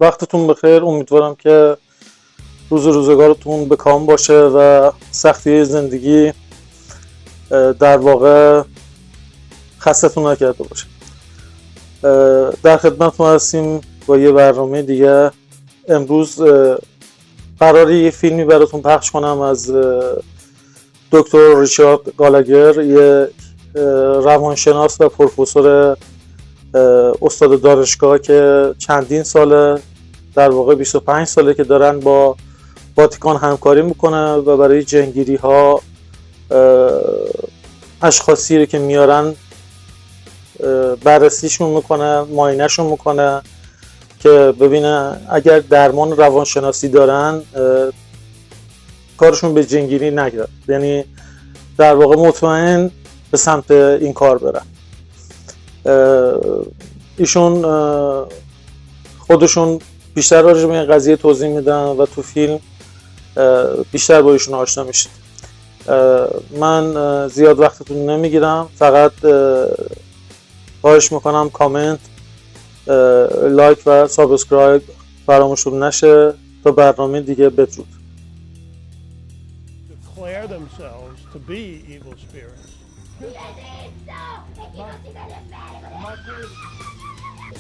وقتتون بخیر. امیدوارم که روزگارتون به کام باشه و سختی زندگی در واقع خستتون نکرده باشه. در خدمتتون هستیم با یه برنامه دیگه. امروز قراره یه فیلمی براتون پخش کنم از دکتر ریچارد گالاکر، یه روانشناس و پروفسور استاد دانشگاه که چندین ساله، در واقع 25 ساله که دارن با واتیکان همکاری میکنه و برای جنگیری ها اشخاصی رو که میارن بررسیشون میکنه، معاینهشون میکنه که ببینه اگر درمان روانشناسی دارن کارشون به جنگیری نگیره، یعنی در واقع مطمئن به سمت این کار برن. ایشون خودشون بیشتر راجع به این قضیه توضیح میدن و تو فیلم بیشتر با ایشون آشنا میشید. من زیاد وقتتون نمیگیرم، فقط خواهش میکنم کامنت، لایک و سابسکرایب فراموشتون نشه. تا برنامه دیگه بدرود. Declare themselves to be evil spirits.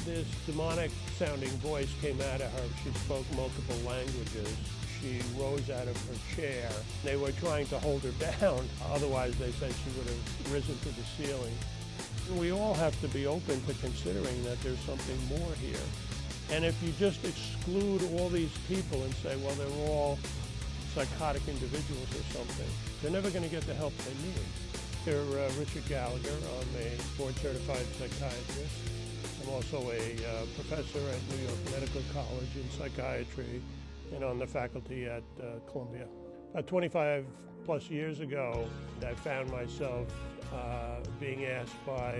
This demonic sounding voice came out of her. She spoke multiple languages. She rose out of her chair. They were trying to hold her down. Otherwise, they said she would have risen to the ceiling. We all have to be open to considering that there's something more here. And if you just exclude all these people and say, well, they're all psychotic individuals or something, they're never going to get the help they need. Dr. Richard Gallagher, I'm a board-certified psychiatrist. I'm also a professor at New York Medical College in psychiatry and on the faculty at Columbia. About 25 plus years ago, I found myself being asked by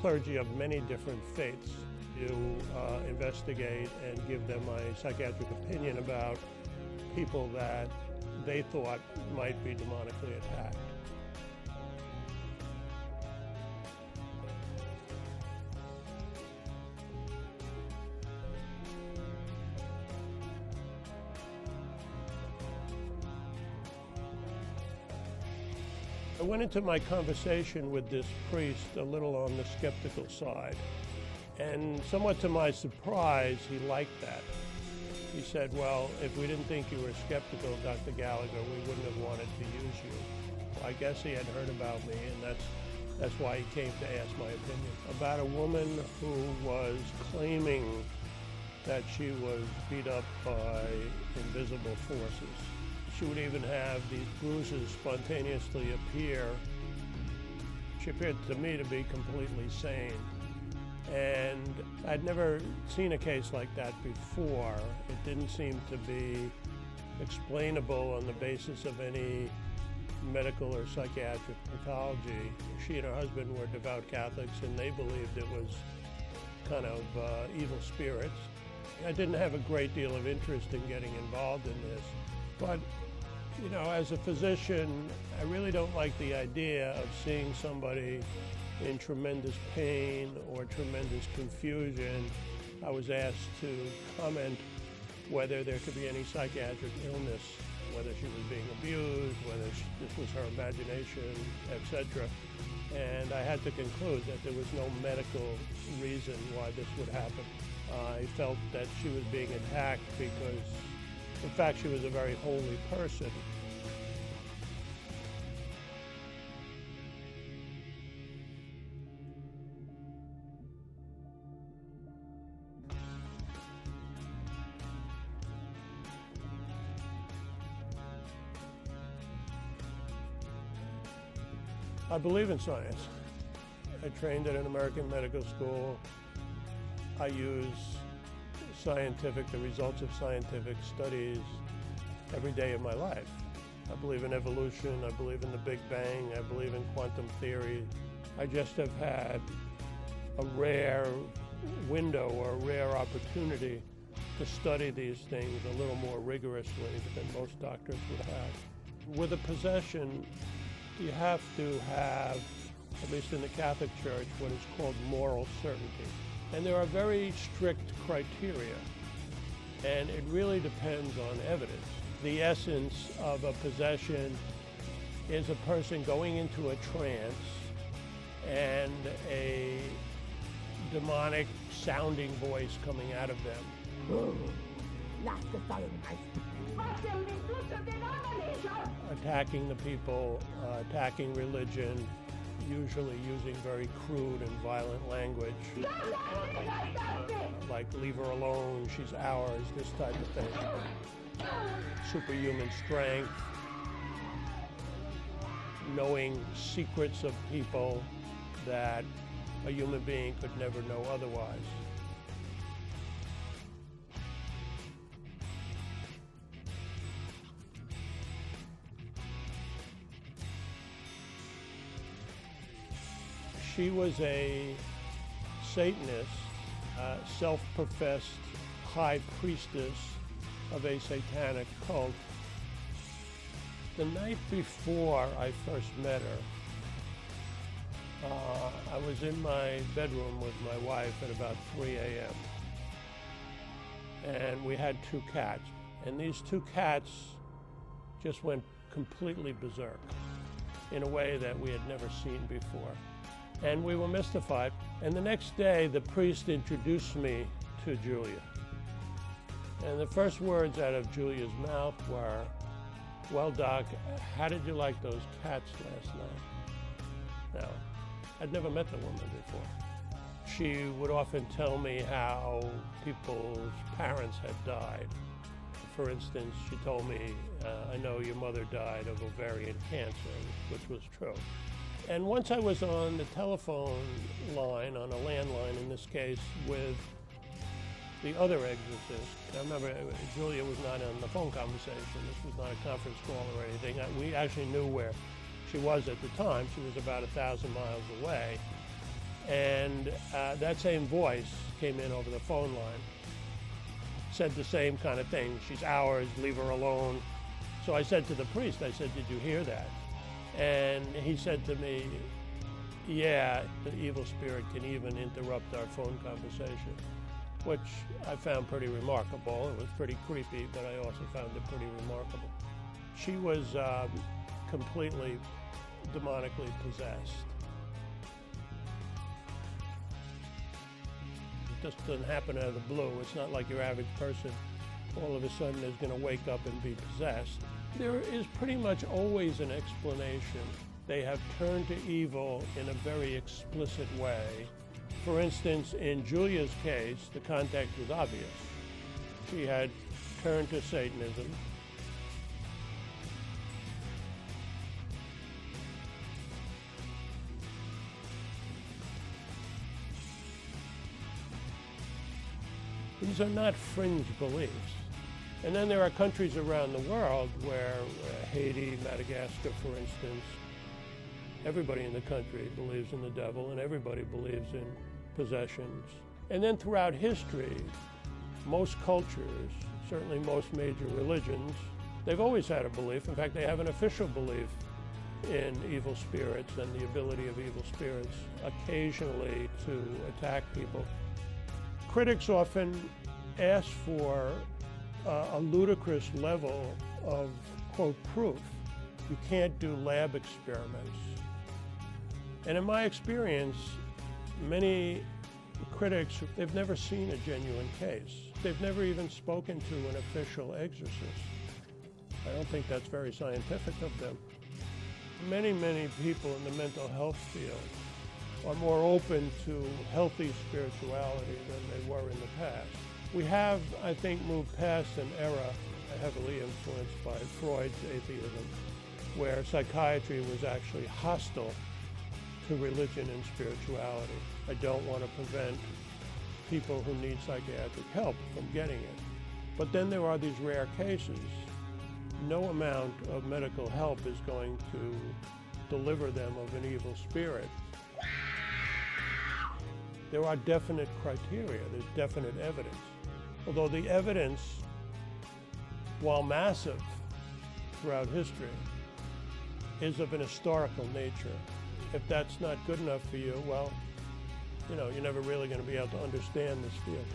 clergy of many different faiths to investigate and give them my psychiatric opinion about people that they thought might be demonically attacked. I went into my conversation with this priest a little on the skeptical side, and somewhat to my surprise, he liked that. He said, well, if we didn't think you were skeptical, Dr. Gallagher, we wouldn't have wanted to use you. Well, I guess he had heard about me, and that's why he came to ask my opinion about a woman who was claiming that she was beat up by invisible forces. She would even have these bruises spontaneously appear. She appeared to me to be completely sane. And I'd never seen a case like that before. It didn't seem to be explainable on the basis of any medical or psychiatric pathology. She and her husband were devout Catholics, and they believed it was kind of evil spirits. I didn't have a great deal of interest in getting involved in this, but you know, as a physician, I really don't like the idea of seeing somebody in tremendous pain or tremendous confusion. I was asked to comment whether there could be any psychiatric illness, whether she was being abused, whether this was her imagination, etc. And I had to conclude that there was no medical reason why this would happen. I felt that she was being attacked because, in fact, she was a very holy person. I believe in science. I trained at an American medical school. I use the results of scientific studies every day of my life. I believe in evolution. I believe in the Big Bang. I believe in quantum theory. I just have had a rare window or a rare opportunity to study these things a little more rigorously than most doctors would have. With a possession, you have to have, at least in the Catholic Church, what is called moral certainty. And there are very strict criteria. And it really depends on evidence. The essence of a possession is a person going into a trance and a demonic sounding voice coming out of them. Attacking the people, attacking religion, usually using very crude and violent language. Like, leave her alone, she's ours, this type of thing. Superhuman strength, knowing secrets of people that a human being could never know otherwise. She was a Satanist, self-professed high priestess of a satanic cult. The night before I first met her, I was in my bedroom with my wife at about 3 a.m. And we had 2 cats. And these 2 cats just went completely berserk in a way that we had never seen before. And we were mystified. And the next day, the priest introduced me to Julia. And the first words out of Julia's mouth were, "Well, Doc, how did you like those cats last night?" Now, I'd never met the woman before. She would often tell me how people's parents had died. For instance, she told me, "I know your mother died of ovarian cancer," which was true. And once I was on the telephone line, on a landline in this case, with the other exorcist. I remember Julia was not on the phone conversation. This was not a conference call or anything. We actually knew where she was at the time. She was about 1,000 miles away. And that same voice came in over the phone line, said the same kind of thing. "She's ours, leave her alone." So I said to the priest, I said, "Did you hear that?" And he said to me, "Yeah, the evil spirit can even interrupt our phone conversation," which I found pretty remarkable. It was pretty creepy, but I also found it pretty remarkable. She was completely demonically possessed. It just doesn't happen out of the blue. It's not like your average person all of a sudden is going to wake up and be possessed. There is pretty much always an explanation. They have turned to evil in a very explicit way. For instance, in Julia's case, the context was obvious. She had turned to Satanism. These are not fringe beliefs. And then there are countries around the world where Haiti, Madagascar, for instance, everybody in the country believes in the devil and everybody believes in possessions. And then throughout history, most cultures, certainly most major religions, they've always had a belief. In fact, they have an official belief in evil spirits and the ability of evil spirits occasionally to attack people. Critics often ask for a ludicrous level of, quote, proof. You can't do lab experiments. And in my experience, many critics, they've never seen a genuine case. They've never even spoken to an official exorcist. I don't think that's very scientific of them. Many people in the mental health field are more open to healthy spirituality than they were in the past. We have, I think, moved past an era heavily influenced by Freud's atheism, where psychiatry was actually hostile to religion and spirituality. I don't want to prevent people who need psychiatric help from getting it. But then there are these rare cases. No amount of medical help is going to deliver them of an evil spirit. There are definite criteria, there's definite evidence. Although the evidence, while massive throughout history, is of an historical nature. If that's not good enough for you, well, you're never really going to be able to understand this field.